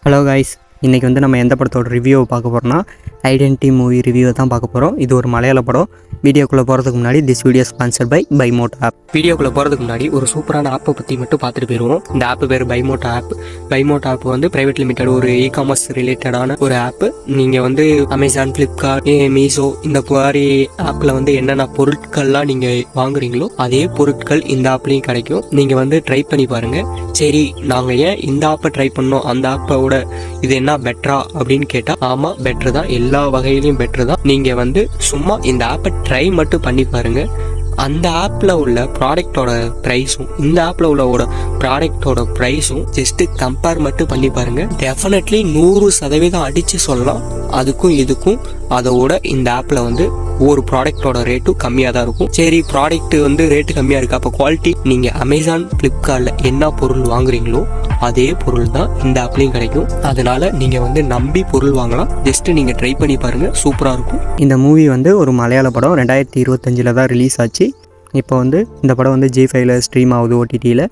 Hello guys, இன்றைக்கி வந்து நம்ம எந்த படத்தோட ரிவ்யூவை பார்க்க போகிறோம்னா ஐடென்டி மூவி ரிவ்யூவை தான் பார்க்க போகிறோம். இது ஒரு மலையாள படம். வீடியோக்குள்ளே போகிறதுக்கு முன்னாடி திஸ் வீடியோ ஸ்பான்சர்ட் பை பைமோட்டோ ஆப். வீடியோக்குள்ளே போகிறதுக்கு முன்னாடி ஒரு சூப்பரான ஆப்பை பற்றி மட்டும் பார்த்துட்டு போயிடுவோம். இந்த ஆப் பேர் பைமோட்டோ ஆப். பைமோட்டோ ஆப் வந்து ப்ரைவேட் லிமிடெட் ஒரு இ-காமர்ஸ் ரிலேட்டடான ஒரு ஆப்பு. நீங்கள் வந்து அமேசான், ஃப்ளிப்கார்ட், மீஷோ இந்த மாதிரி ஆப்பில் வந்து என்னென்ன பொருட்கள்லாம் நீங்கள் வாங்குறீங்களோ அதே பொருட்கள் இந்த ஆப்லேயும் கிடைக்கும். நீங்கள் வந்து ட்ரை பண்ணி பாருங்கள். சரி, நாங்கள் ஏன் இந்த ஆப்பை ட்ரை பண்ணோம், அந்த ஆப்போட இது என்ன பெட்டரா அப்படின்னு கேட்டால் ஆமாம், பெட்ரு தான். எல்லா வகையிலையும் பெட்ரு தான். நீங்கள் வந்து சும்மா இந்த ஆப்பை ட்ரை மட்டும் பண்ணி பாருங்கள். அந்த ஆப்பில் உள்ள ப்ராடக்டோட ப்ரைஸும் இந்த ஆப்பில் உள்ள ப்ராடக்டோட ப்ரைஸும் ஜஸ்ட்டு கம்பேர் மட்டும் பண்ணி பாருங்கள். டெஃபினெட்லி 100% அடித்து சொல்லலாம். அதுக்கும் இதுக்கும் அதோட இந்த ஆப்பில் வந்து ஒரு ப்ராடக்டோட ரேட்டும் கம்மியாக தான் இருக்கும். சரி, ப்ராடக்ட் வந்து ரேட்டு கம்மியாக இருக்குது, அப்போ குவாலிட்டி நீங்கள் அமேசான், ஃப்ளிப்கார்ட்டில் என்ன பொருள் வாங்குறீங்களோ அதே பொருள் தான் இந்த ஆப்லேயும் கிடைக்கும். அதனால நீங்கள் வந்து நம்பி பொருள் வாங்கலாம். ஜஸ்ட்டு நீங்கள் ட்ரை பண்ணி பாருங்கள், சூப்பராக இருக்கும். இந்த மூவி வந்து ஒரு மலையாள படம். 2025 தான் ரிலீஸ் ஆச்சு. இப்போ வந்து இந்த படம் வந்து G5 ஸ்ட்ரீம் ஆகுது, OTTயில்.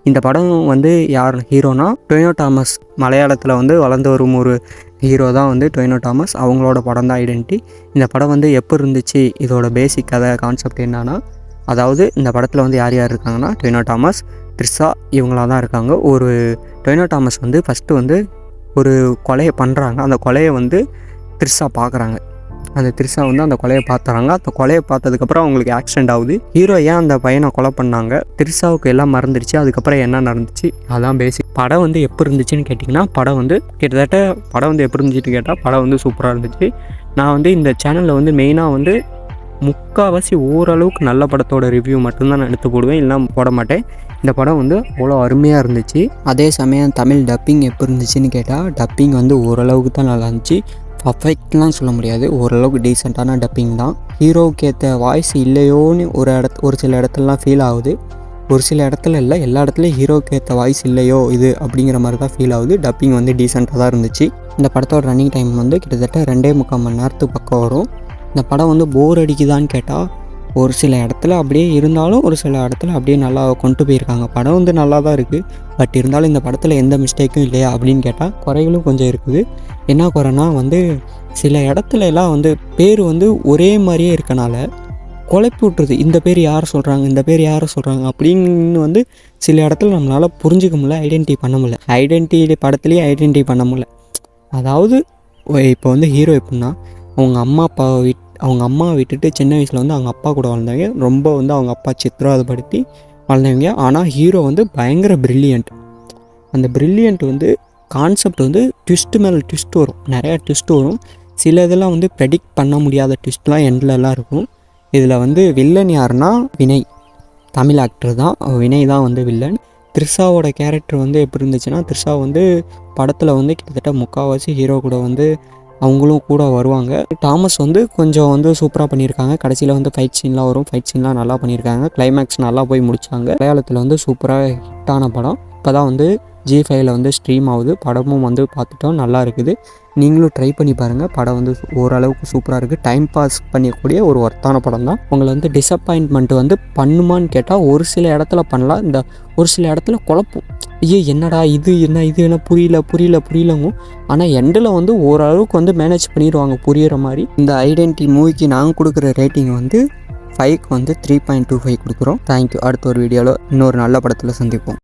இந்த படம் வந்து யார் ஹீரோனா டொவினோ தாமஸ். மலையாளத்தில் வந்து வளர்ந்து வரும் ஒரு ஹீரோ தான் வந்து டொவினோ தாமஸ். அவங்களோட படம் தான் ஐடென்டி. இந்த படம் வந்து எப்போ இருந்துச்சு, இதோட பேசிக் கதை கான்செப்ட் என்னன்னா, அதாவது இந்த படத்தில் வந்து யார் யார் இருக்காங்கன்னா டொவினோ தாமஸ், த்ரிஷா இவங்களாக தான் இருக்காங்க. ஒரு டொவினோ தாமஸ் வந்து ஃபஸ்ட்டு வந்து ஒரு கொலையை பண்ணுறாங்க. அந்த கொலையை வந்து த்ரிஷா பார்க்குறாங்க. அந்த த்ரிஷா வந்து அந்த கொலையை பார்த்துறாங்க. அந்த கொலையை பார்த்ததுக்கப்புறம் அவங்களுக்கு ஆக்சிடென்ட் ஆகுது. ஹீரோ ஏன் அந்த பையனை கொலை பண்ணாங்க, த்ரிஷாவுக்கு எல்லாம் மறந்துடுச்சு. அதுக்கப்புறம் என்ன நடந்துச்சு, அதான் பேசிக். படம் வந்து எப்போ இருந்துச்சுன்னு கேட்டிங்கன்னா, படம் வந்து கிட்டத்தட்ட படம் வந்து எப்படி இருந்துச்சுன்னு கேட்டால் படம் வந்து சூப்பராக இருந்துச்சு. நான் வந்து இந்த சேனலில் வந்து மெயினாக வந்து முக்கால்வாசி ஓரளவுக்கு நல்ல படத்தோட ரிவ்யூ மட்டும்தான் நான் எடுத்து போடுவேன், இல்லைனா போட மாட்டேன். இந்த படம் வந்து அவ்வளோ அருமையாக இருந்துச்சு. அதே சமயம் தமிழ் டப்பிங் எப்போ இருந்துச்சுன்னு கேட்டால் டப்பிங் வந்து ஓரளவுக்கு தான் நல்லா இருந்துச்சு. பர்ஃபெக்ட்லாம் சொல்ல முடியாது, ஓரளவுக்கு டீசெண்டான டப்பிங் தான். ஹீரோவுக்கு ஏற்ற வாய்ஸ் இல்லையோன்னு ஒரு சில இடத்துலலாம் ஃபீல் ஆகுது. ஒரு சில இடத்துல இல்லை, எல்லா இடத்துலையும் ஹீரோவுக்கு ஏற்ற வாய்ஸ் இல்லையோ இது அப்படிங்கிற மாதிரி தான் ஃபீல் ஆகுது. டப்பிங் வந்து டீசெண்டாக தான் இருந்துச்சு. இந்த படத்தோட ரன்னிங் டைம் வந்து கிட்டத்தட்ட 2.25 மணி நேரத்துக்கு பக்கம் வரும். இந்த படம் வந்து போர் அடிக்குதான்னு கேட்டால் ஒரு சில இடத்துல அப்படியே இருந்தாலும் ஒரு சில இடத்துல அப்படியே நல்லா கொண்டு போயிருக்காங்க. படம் வந்து நல்லா தான் இருக்குது. பட் இருந்தாலும் இந்த படத்தில் எந்த மிஸ்டேக்கும் இல்லையா அப்படின்னு கேட்டால் குறைகளும் கொஞ்சம் இருக்குது. என்ன குறைனா வந்து சில இடத்துல எல்லாம் வந்து பேர் வந்து ஒரே மாதிரியே இருக்கனால குழப்பி விட்டுருது. இந்த பேர் யாரை சொல்கிறாங்க, இந்த பேர் யாரை சொல்கிறாங்க அப்படின்னு வந்து சில இடத்துல நம்மளால் புரிஞ்சிக்க முடியல, ஐடென்டிஃபை பண்ண முடியல. ஐடென்டிட்டி படத்துலேயே ஐடென்டிஃபை பண்ண முடியல. அதாவது இப்போ வந்து ஹீரோ எப்படின்னா அவங்க அம்மாவை விட்டுட்டு சின்ன வயசில் வந்து அவங்க அப்பா கூட வளர்ந்தாங்க. ரொம்ப வந்து அவங்க அப்பா சித்திரவதைப்படுத்தி வளர்ந்தவங்க. ஆனால் ஹீரோ வந்து பயங்கர ப்ரில்லியண்ட். அந்த ப்ரில்லியண்ட் வந்து கான்செப்ட் வந்து ட்விஸ்ட்டு மேலே ட்விஸ்ட் வரும், நிறையா ட்விஸ்ட் வரும். சில இதெல்லாம் வந்து ப்ரெடிக்ட் பண்ண முடியாத ட்விஸ்ட்லாம் எண்ட்லலாம் இருக்கும். இதில் வந்து வில்லன் யாருன்னா வினய், தமிழ் ஆக்டர் தான். வினய் தான் வந்து வில்லன். த்ரிஷாவோட கேரக்டர் வந்து எப்படி இருந்துச்சுன்னா, த்ரிஷா வந்து படத்தில் வந்து கிட்டத்தட்ட முக்கால்வாசி ஹீரோ கூட வந்து அவங்களும் கூட வருவாங்க. தாமஸ் வந்து கொஞ்சம் வந்து சூப்பராக பண்ணியிருக்காங்க. கடைசியில் வந்து ஃபைட் சீன்லாம் வரும். ஃபைட் சீன்லாம் நல்லா பண்ணியிருக்காங்க. கிளைமேக்ஸ் நல்லா போய் முடித்தாங்க. மலையாளத்தில் வந்து சூப்பராக ஹிட்டான படம். இப்போ தான் வந்து G5 வந்து ஸ்ட்ரீம் ஆகுது. படமும் வந்து பார்த்துட்டோம், நல்லா இருக்குது. நீங்களும் ட்ரை பண்ணி பாருங்கள். படம் வந்து ஓரளவுக்கு சூப்பராக இருக்குது. டைம் பாஸ் பண்ணக்கூடிய ஒரு ஒர்த்தான படம் தான். உங்களை வந்து டிசப்பாயின்ட்மெண்ட் வந்து பண்ணுமான்னு கேட்டால் ஒரு சில இடத்துல பண்ணலாம். இந்த ஒரு சில இடத்துல குழப்பம், ஐயோ என்னடா இது என்ன புரியலங்கும். ஆனால் எண்டில் வந்து ஓரளவுக்கு வந்து மேனேஜ் பண்ணிடுவாங்க புரிகிற மாதிரி. இந்த ஐடென்டி மூவிக்கு நாங்கள் கொடுக்குற ரேட்டிங் வந்து 5க்கு வந்து 3.25 கொடுக்குறோம். தேங்க்யூ. அடுத்த ஒரு வீடியோவில் இன்னொரு நல்ல படத்தில் சந்திப்போம்.